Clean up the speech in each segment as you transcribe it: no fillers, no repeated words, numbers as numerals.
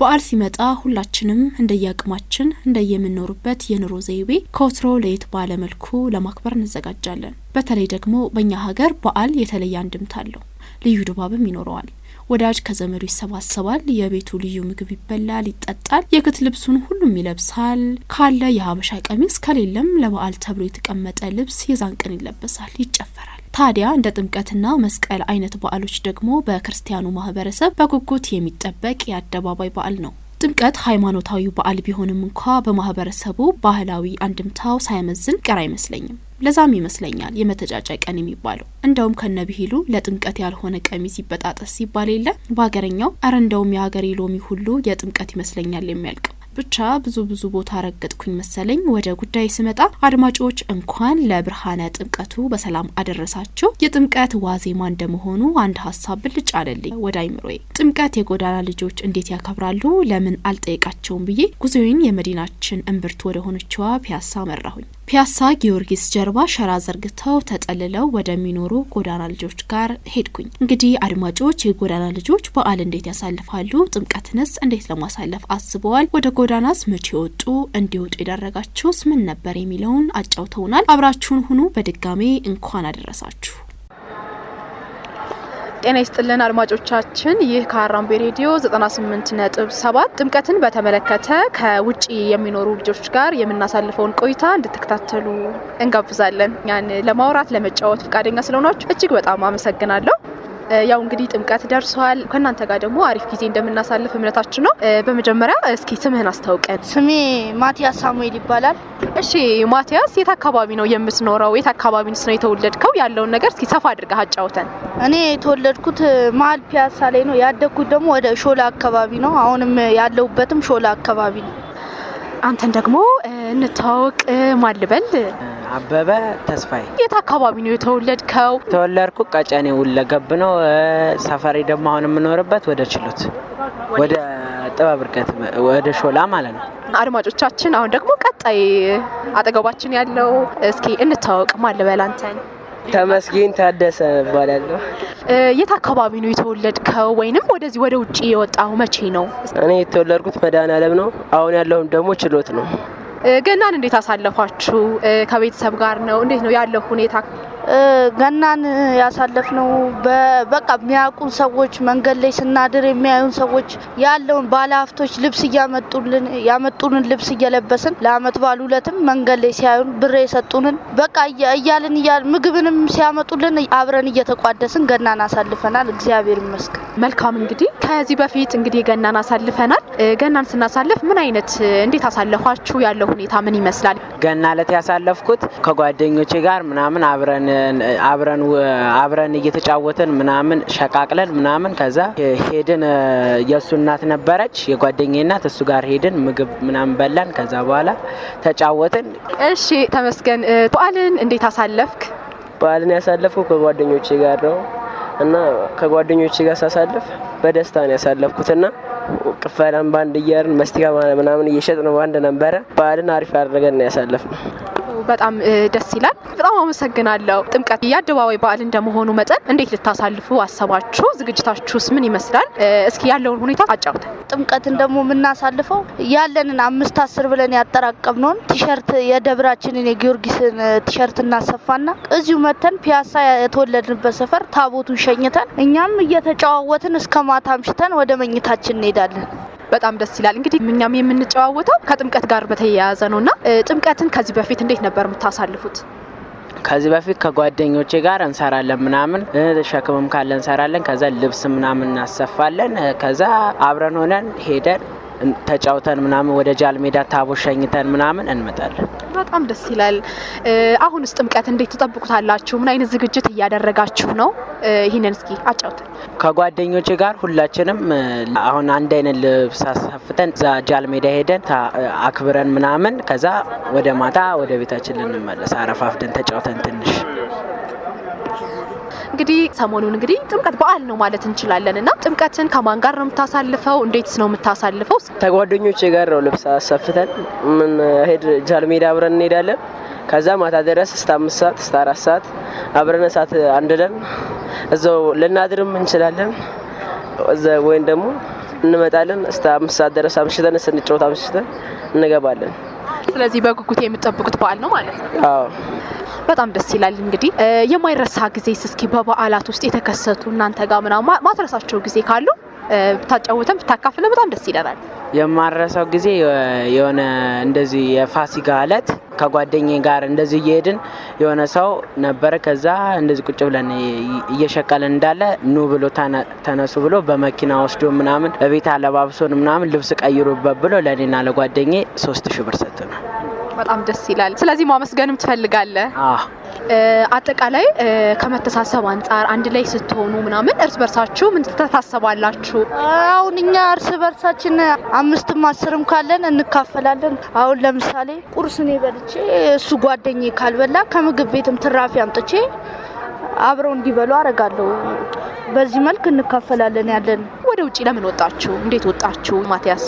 በዓል ሲመጣ ሁላችንም እንደየአቅማችን እንደየምንኖርበት የኑሮ ዘይቤ ከወትሮ ለየት ባለ መልኩ ለማክበር እንዘጋጃለን። በተለይ ደግሞ በእኛ ሀገር በዓል የተለየ አንድምታ አለው፣ ልዩ ድባብም ይኖረዋል። ወዳጅ ከዘመዱ ይሰባሰባል፣ የቤቱ ልዩ ምግብ ይበላል፣ ይጠጣል፣ የክት ልብሱን ሁሉም ይለብሳል። ካለ የሀበሻ ቀሚስ ከሌለም ለበዓል ተብሎ የተቀመጠ ልብስ የዛን ቀን ይለበሳል፣ ይጨፈራል። ታዲያ እንደ ጥምቀትና መስቀል አይነት በዓሎች ደግሞ በክርስቲያኑ ማህበረሰብ በጉጉት የሚጠበቅ የአደባባይ በዓል ነው። ጥምቀት ሃይማኖታዊ በዓል ቢሆንም እንኳ በማህበረሰቡ ባህላዊ አንድምታው ሳይመዝን ቀር አይመስለኝም። ለዛም ይመስለኛል የመተጫጫ ቀን የሚባለው። እንደውም ከነብሂሉ ለጥምቀት ያልሆነ ቀሚስ ይበጣጠስ ሲባል የለ በሀገረኛው። አረ እንደውም የሀገሬ ሎሚ ሁሉ የጥምቀት ይመስለኛል የሚያልቀው። ብቻ ብዙ ቦታ ረገጥኩኝ መሰለኝ። ወደ ጉዳይ ስመጣ አድማጮች እንኳን ለብርሃነ ጥምቀቱ በሰላም አደረሳችሁ። የጥምቀት ዋዜማ እንደመሆኑ አንድ ሀሳብ ብልጭ አለልኝ ወደ አይምሮዬ። ጥምቀት የጎዳና ልጆች እንዴት ያከብራሉ ለምን አልጠየቃቸውም ብዬ ጉዞዬን የመዲናችን እምብርት ወደ ሆነችዋ ፒያሳ መራሁኝ። ፒያሳ ጊዮርጊስ ጀርባ ሸራ ዘርግተው ተጠልለው ወደሚኖሩ ጎዳና ልጆች ጋር ሄድኩኝ። እንግዲህ አድማጮች የጎዳና ልጆች በዓል እንዴት ያሳልፋሉ? ጥምቀትንስ እንዴት ለማሳለፍ አስበዋል? ወደ ጎዳናስ መቼ ወጡ? እንዲወጡ የዳረጋቸውስ ምን ነበር የሚለውን አጫውተውናል። አብራችሁን ሁኑ። በድጋሜ እንኳን አደረሳችሁ። ጤና ይስጥልን አድማጮቻችን፣ ይህ ከሀራምቤ ሬዲዮ 98.7 ጥምቀትን በተመለከተ ከውጪ የሚኖሩ ልጆች ጋር የምናሳልፈውን ቆይታ እንድትከታተሉ እንጋብዛለን። ያን ለማውራት ለመጫወት ፈቃደኛ ስለሆናችሁ እጅግ በጣም አመሰግናለሁ። ያው እንግዲህ ጥምቀት ደርሷል። ከናንተ ጋር ደግሞ አሪፍ ጊዜ እንደምናሳልፍ እምነታችን ነው። በመጀመሪያ እስኪ ስምህን አስተዋውቀን። ስሜ ማቲያስ ሳሙኤል ይባላል። እሺ ማቲያስ፣ የት አካባቢ ነው የምትኖረው? የት አካባቢ ነው የተወለድከው? ያለውን ነገር እስኪ ሰፋ አድርገህ አጫውተን። እኔ የተወለድኩት መሀል ፒያሳ ላይ ነው። ያደግኩት ደግሞ ወደ ሾላ አካባቢ ነው። አሁንም ያለሁበትም ሾላ አካባቢ ነው። አንተን ደግሞ እንታወቅ። ማን ልበል? አበበ ተስፋዬ። የት አካባቢ ነው የተወለድከው? ተወለድኩ ቀጨኔ ሁለገብ ነው። ሰፈሬ ደግሞ አሁን የምኖርበት ወደ ችሎት ወደ ጥበብ እርቀት ወደ ሾላ ማለት ነው። አድማጮቻችን አሁን ደግሞ ቀጣይ አጠገባችን ያለው እስኪ እንታወቅ። ማን ልበል አንተን? ተመስገን ታደሰ እባላለሁ። የት አካባቢ ነው የተወለድከው? ወይንም ወደዚህ ወደ ውጪ የወጣው መቼ ነው? እኔ የተወለድኩት መድኃኔዓለም ነው። አሁን ያለሁት ደግሞ ችሎት ነው። ገናን እንዴት አሳለፋችሁ? ከቤተሰብ ጋር ነው? እንዴት ነው ያለው ሁኔታ? ገናን ያሳለፍነው በቃ የሚያውቁን ሰዎች፣ መንገድ ላይ ስናድር የሚያዩን ሰዎች፣ ያለውን ባለሀብቶች ልብስ ያመጡንን ልብስ እየለበስን ለአመት በዓል ዕለትም መንገድ ላይ ሲያዩን ብር የሰጡንን በቃ እያልን ምግብንም ሲያመጡልን አብረን እየተቋደስን ገናን አሳልፈናል። እግዚአብሔር ይመስገን። መልካም። እንግዲህ ከዚህ በፊት እንግዲህ ገናን አሳልፈናል። ገናን ስናሳልፍ ምን አይነት እንዴት አሳለፋችሁ? ያለው ሁኔታ ምን ይመስላል? ገና ዕለት ያሳለፍኩት ከጓደኞቼ ጋር ምናምን አብረን እየተጫወትን ምናምን ሸቃቅለን ምናምን ከዛ ሄድን። የሱ እናት ነበረች የጓደኛዬ እናት፣ እሱ ጋር ሄድን ምግብ ምናምን በላን። ከዛ በኋላ ተጫወትን። እሺ ተመስገን፣ በዓልን እንዴት አሳለፍክ? በዓልን ያሳለፍኩት ከጓደኞቼ ጋር ነው እና ከጓደኞቼ ጋር ሳሳልፍ በደስታ ነው ያሳለፍኩትና ቅፈላን ባንድ እያርን መስቲካ ምናምን እየሸጥን ባንድ ነበረ። በዓልን አሪፍ አድርገን ነው ያሳለፍነው። በጣም ደስ ይላል። በጣም አመሰግናለሁ። ጥምቀት የአደባባይ በዓል እንደመሆኑ መጠን እንዴት ልታሳልፉ አሰባችሁ? ዝግጅታችሁስ ምን ይመስላል? እስኪ ያለውን ሁኔታ አጫውተን። ጥምቀትን ደግሞ የምናሳልፈው ያለንን 5-10 ብለን ያጠራቀምነውን ቲሸርት የደብራችንን የጊዮርጊስን ቲሸርት እናሰፋና እዚሁ መተን ፒያሳ የተወለድንበት ሰፈር ታቦቱን ሸኝተን እኛም እየተጨዋወትን እስከ ማታ አምሽተን ወደ መኝታችን እንሄዳለን። በጣም ደስ ይላል። እንግዲህ እኛም የምንጨዋወተው ከጥምቀት ጋር በተያያዘ ነውና ጥምቀትን ከዚህ በፊት እንዴት ነበር የምታሳልፉት? ከዚህ በፊት ከጓደኞቼ ጋር እንሰራለን ምናምን፣ ሸክምም ካለ እንሰራለን። ከዛ ልብስ ምናምን እናሰፋለን። ከዛ አብረን ሆነን ሄደን ተጫውተን ምናምን ወደ ጃል ሜዳ ታቦት ሸኝተን ምናምን እንመጣለን። በጣም ደስ ይላል። አሁንስ ጥምቀት እንዴት ተጠብቁታላችሁ? ምን አይነት ዝግጅት እያደረጋችሁ ነው? ይሄንን እስኪ አጫውተን። ከጓደኞቼ ጋር ሁላችንም አሁን አንድ አይነት ልብስ አሰፍተን ጃል ሜዳ ሄደን አክብረን ምናምን ከዛ ወደ ማታ ወደ ቤታችን ልንመለስ አረፋፍደን ተጫውተን ትንሽ። እንግዲህ ሰሞኑን እንግዲህ ጥምቀት በዓል ነው ማለት እንችላለንና ጥምቀትን ከማን ጋር ነው የምታሳልፈው? እንዴትስ ነው የምታሳልፈው? ከጓደኞቼ ጋር ነው ልብስ አሰፍተን ምን ሄድ ጃል ሜዳ አብረን እንሄዳለን። ከዛ ማታ ድረስ እስከ 5 ሰዓት እስከ 4 ሰዓት አብረን ሰዓት አንድለን እዛው ልናድርም እንችላለን። ወይም ደግሞ እንመጣለን። እስከ 5 ሰዓት ድረስ አምሽተን ስንጫወት አምሽተን እንገባለን። ስለዚህ በጉጉት የምትጠብቁት በዓል ነው ማለት ነው? አዎ በጣም ደስ ይላል። እንግዲህ የማይረሳ ጊዜ እስኪ በበዓላት ውስጥ የተከሰቱ እናንተ ጋር ምናምን ማትረሳቸው ጊዜ ካሉ ብታጫውተን ብታካፍለን በጣም ደስ ይላል። የማረሳው ጊዜ የሆነ እንደዚህ የፋሲካ ዕለት ከጓደኛዬ ጋር እንደዚህ እየሄድን የሆነ ሰው ነበረ። ከዛ እንደዚህ ቁጭ ብለን እየሸቀልን እንዳለ ኑ ብሎ ተነሱ ብሎ በመኪና ወስዶ ምናምን እቤት አለባብሶን ምናምን ልብስ ቀይሩበት ብሎ ለኔና ለጓደኛዬ 3000 ብር ሰጥቶናል። በጣም ደስ ይላል። ስለዚህ ማመስገንም ትፈልጋለህ? አጠቃላይ ከመተሳሰብ አንፃር አንድ ላይ ስትሆኑ ምናምን እርስ በርሳችሁ ምን ተታሰባላችሁ? አሁን እኛ እርስ በርሳችን 5ም 10ም ካለን እንካፈላለን። አሁን ለምሳሌ ቁርስ እኔ በልቼ እሱ ጓደኛዬ ካልበላ ከምግብ ቤትም ትራፊ አምጥቼ አብረው እንዲበሉ አረጋለሁ። በዚህ መልክ እንካፈላለን ያለን። ወደ ውጪ ለምን ወጣችሁ? እንዴት ወጣችሁ ማቲያስ?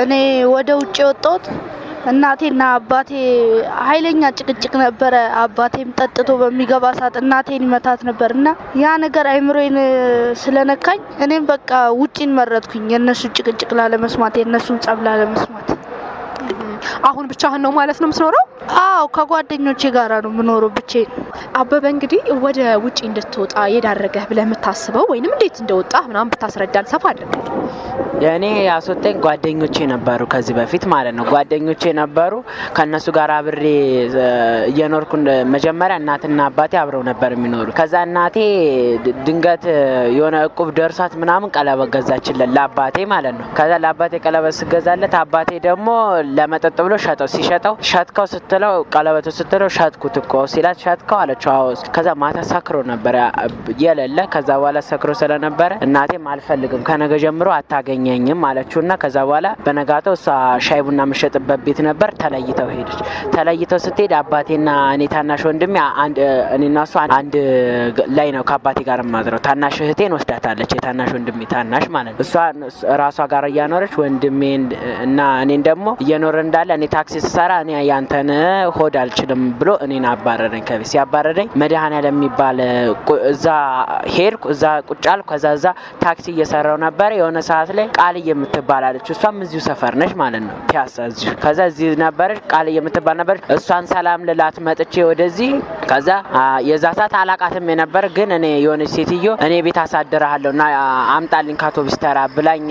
እኔ ወደ ውጪ ወጣሁት እናቴና አባቴ ኃይለኛ ጭቅጭቅ ነበረ። አባቴም ጠጥቶ በሚገባ ሰዓት እናቴን ይመታት ነበርና ያ ነገር አይምሮዬን ስለነካኝ እኔም በቃ ውጪን መረጥኩኝ፣ የነሱ ጭቅጭቅ ላለመስማት፣ የነሱን ጸብ ላለመስማት። አሁን ብቻህን ነው ማለት ነው የምትኖረው? አዎ ከጓደኞቼ ጋር ነው የምኖረው ብቻዬን። አበበ እንግዲህ ወደ ውጪ እንድትወጣ የዳረገህ ብለህ የምታስበው ወይንም እንዴት እንደወጣህ ምናምን ብታስረዳን ሰፋ አድርገህ። የኔ ያስወጣኝ ጓደኞቼ ነበሩ፣ ከዚህ በፊት ማለት ነው ጓደኞቼ ነበሩ። ከነሱ ጋር አብሬ እየኖርኩ መጀመሪያ እናትና አባቴ አብረው ነበር የሚኖሩ። ከዛ እናቴ ድንገት የሆነ እቁብ ደርሷት ምናምን ቀለበት ገዛችለት ለአባቴ ማለት ነው። ከዛ ለአባቴ ቀለበት ስገዛለት አባቴ ደግሞ ለመጠጥ ብሎ ሸጥከው ስትለው ቀለበቱ ስትለው ሸጥኩት እኮ ሲላት ሸጥከው አለችው። አዎ። ከዛ ማታ ሰክሮ ነበር የሌለ። ከዛ በኋላ ሰክሮ ስለነበረ እናቴም አልፈልግም ከነገ ጀምሮ አታገኘኝም አለችውና ከዛ በኋላ በነጋታው እሷ ሻይ ቡና የምትሸጥበት ቤት ነበር፣ ተለይተው ሄደች። ተለይተው ስትሄድ አባቴና እኔ ታናሽ ወንድሜ እኔና እሷ አንድ ላይ ነው ከአባቴ ጋር ማድረው። ታናሽ እህቴን ወስዳታለች፣ የታናሽ ወንድሜ ታናሽ ማለት ነው። እሷ ራሷ ጋር እያኖረች ወንድሜን እና እኔን ደግሞ እየኖረ እንዳለ እኔ ታክሲ ስሰራ እኔ ያንተን ሆድ አልችልም ብሎ እኔን አባረረኝ። ከቤት ሲያባረረኝ መድኃኔዓለም የሚባል እዛ ሄድኩ። እዛ ቁጭ አልኩ። ከዛ እዛ ታክሲ እየሰራው ነበር። የሆነ ሰዓት ላይ ቃልዬ የምትባላለች፣ እሷም እዚሁ ሰፈር ነች ማለት ነው፣ ፒያሳ እዚሁ። ከዛ እዚህ ነበረች ቃልዬ የምትባል ነበረች። እሷን ሰላም ልላት መጥቼ ወደዚህ። ከዛ የዛ ሰዓት አላቃትም የነበር ግን እኔ የሆነች ሴትዮ እኔ ቤት አሳድርሃለሁ እና አምጣልኝ ከአውቶቡስ ተራ ብላኝ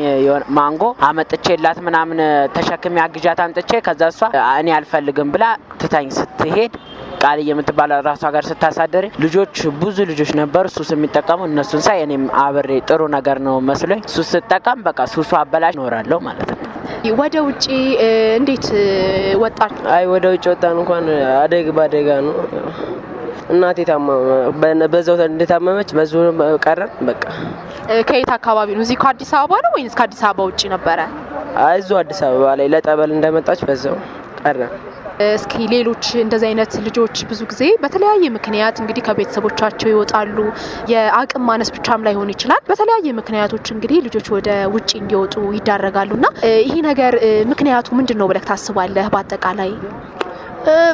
ማንጎ አመጥቼላት ምናምን ተሸክሜ አግዣት አምጥቼ ከዛ እሷ እኔ አልፈልግም ብላ ትታኝ ስትሄድ ቃልዬ የምትባል ራሷ ጋር ስታሳደር ልጆች ብዙ ልጆች ነበሩ ሱስ የሚጠቀሙ። እነሱን ሳይ እኔም አብሬ ጥሩ ነገር ነው መስሎኝ ሱስ ስጠቀም በቃ ሱሱ አበላሽ ኖራለሁ ማለት ነው። ወደ ውጪ እንዴት ወጣችሁ? አይ ወደ ውጪ ወጣን እንኳን ባደጋ ነው። እናቴ በዛው እንደታመመች በዛው ቀረን በቃ። ከየት አካባቢ ነው? እዚህ ከአዲስ አበባ ነው ወይስ ከአዲስ አበባ ውጪ ነበረ? አይዞ አዲስ አበባ ላይ ለጠበል እንደመጣች በዛው ቀረን። እስኪ ሌሎች እንደዚህ አይነት ልጆች ብዙ ጊዜ በተለያየ ምክንያት እንግዲህ ከቤተሰቦቻቸው ይወጣሉ። የአቅም ማነስ ብቻም ላይሆን ይችላል። በተለያየ ምክንያቶች እንግዲህ ልጆች ወደ ውጪ እንዲወጡ ይዳረጋሉና ይሄ ነገር ምክንያቱ ምንድነው ብለህ ታስባለህ?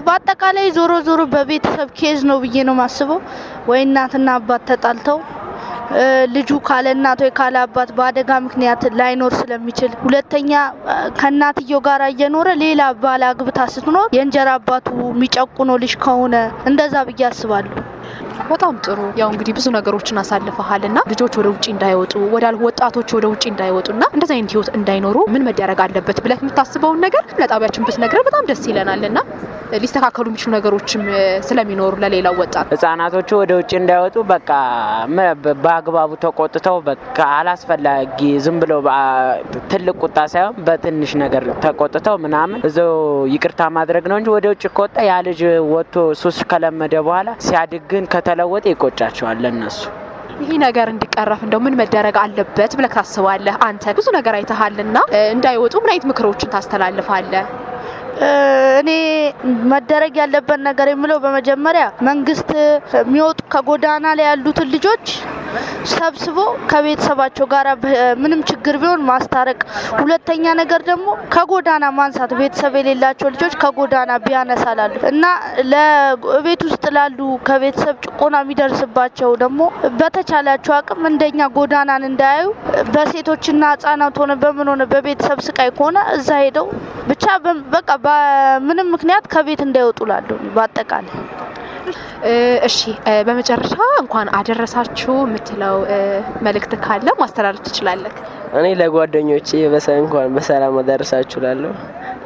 በአጠቃላይ ዞሮ በቤተሰብ ኬዝ ነው ብዬ ነው ማስበው። ወይ እናትና አባት ተጣልተው ልጁ ካለ እናት ወይ ካለ አባት በአደጋ ምክንያት ላይኖር ስለሚችል፣ ሁለተኛ ከእናትየው ጋር እየኖረ ሌላ ባል አግብታ ስትኖር የእንጀራ አባቱ የሚጨቁነው ልጅ ከሆነ እንደዛ ብዬ አስባለሁ። በጣም ጥሩ። ያው እንግዲህ ብዙ ነገሮችን አሳልፈሃልና ልጆች ወደ ውጪ እንዳይወጡ ወጣቶች ወደ ውጪ እንዳይወጡና እንደዛ አይነት ህይወት እንዳይኖሩ ምን መደረግ አለበት ብለህ የምታስበውን ነገር ለጣቢያችን ብትነግረን በጣም ደስ ይለናልና ሊስተካከሉ የሚችሉ ነገሮችም ስለሚኖሩ ለሌላው ወጣት ህጻናቶቹ ወደ ውጪ እንዳይወጡ በቃ በአግባቡ ተቆጥተው በቃ አላስፈላጊ ዝም ብሎ ትልቅ ቁጣ ሳይሆን በትንሽ ነገር ተቆጥተው ምናምን እዛው ይቅርታ ማድረግ ነው እንጂ ወደ ውጪ ከወጣ ያ ልጅ ወጥቶ ሱስ ከለመደ በኋላ ሲያድግ ግን ከተለወጠ ይቆጫቸዋል ለነሱ። ይሄ ነገር እንዲቀረፍ እንደው ምን መደረግ አለበት ብለህ ታስባለህ? አንተ ብዙ ነገር አይተሃልና እንዳይወጡ ምን አይነት ምክሮችን ታስተላልፋለህ? እኔ መደረግ ያለበት ነገር የምለው በመጀመሪያ መንግስት የሚወጡ ከጎዳና ላይ ያሉትን ልጆች ሰብስቦ ከቤተሰባቸው ጋር ምንም ችግር ቢሆን ማስታረቅ። ሁለተኛ ነገር ደግሞ ከጎዳና ማንሳት፣ ቤተሰብ የሌላቸው ልጆች ከጎዳና ቢያነሳላሉ እና ለቤት ውስጥ ላሉ ከቤተሰብ ጭቆና የሚደርስባቸው ደግሞ በተቻላቸው አቅም እንደኛ ጎዳናን እንዳያዩ በሴቶችና ህጻናት ሆነ በምን ሆነ በቤተሰብ ስቃይ ከሆነ እዛ ሄደው ብቻ በቃ በምንም ምክንያት ከቤት እንዳይወጡላሉ በአጠቃላይ። እሺ በመጨረሻ እንኳን አደረሳችሁ የምትለው መልእክት ካለ ማስተላለፍ ትችላለህ? እኔ ለጓደኞቼ እንኳን በሰላም አደረሳችሁ እላለሁ።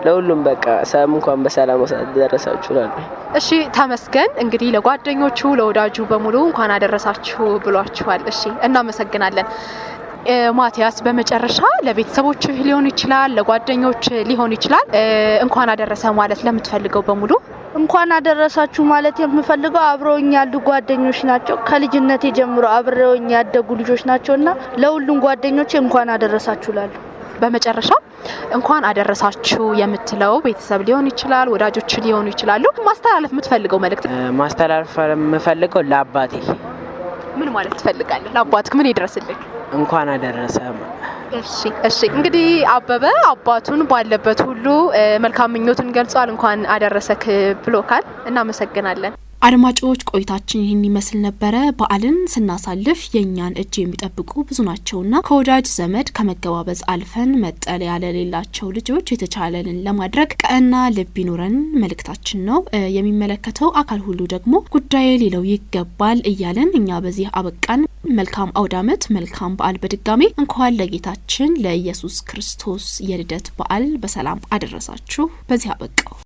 ለሁሉም በቃ እንኳን በሰላም አደረሳችሁ እላለሁ። እሺ ተመስገን። እንግዲህ ለጓደኞቹ ለወዳጁ በሙሉ እንኳን አደረሳችሁ ብሏችኋል። እሺ እናመሰግናለን። ማቲያስ በመጨረሻ ለቤተሰቦች ሊሆን ይችላል ለጓደኞች ሊሆን ይችላል እንኳን አደረሰ ማለት ለምትፈልገው በሙሉ እንኳን አደረሳችሁ ማለት የምፈልገው አብረውኝ ያሉ ጓደኞች ናቸው። ከልጅነቴ ጀምሮ አብረውኝ ያደጉ ልጆች ናቸውና ለሁሉም ጓደኞቼ እንኳን አደረሳችሁ እላለሁ። በመጨረሻ እንኳን አደረሳችሁ የምትለው ቤተሰብ ሊሆን ይችላል ወዳጆች ሊሆኑ ይችላሉ ማስተላለፍ የምትፈልገው መልእክት? ማስተላለፍ የምፈልገው ለአባቴ። ምን ማለት ትፈልጋለህ? ለአባትህ ምን ይድረስልህ? እንኳን አደረሰ። እሺ እንግዲህ አበበ አባቱን ባለበት ሁሉ መልካም ምኞቱን ገልጿል። እንኳን አደረሰክ ብሎካል። እናመሰግናለን። አድማጮች ቆይታችን ይህን ይመስል ነበረ። በዓልን ስናሳልፍ የኛን እጅ የሚጠብቁ ብዙ ናቸውና ከወዳጅ ዘመድ ከመገባበዝ አልፈን መጠለያ ለሌላቸው ልጆች የተቻለንን ለማድረግ ቀና ልብ ይኑረን መልእክታችን ነው። የሚመለከተው አካል ሁሉ ደግሞ ጉዳይ ሊለው ይገባል እያለን እኛ በዚህ አበቃን። መልካም አውዳመት፣ መልካም በዓል። በድጋሚ እንኳን ለጌታችን ለኢየሱስ ክርስቶስ የልደት በዓል በሰላም አደረሳችሁ። በዚህ አበቃው።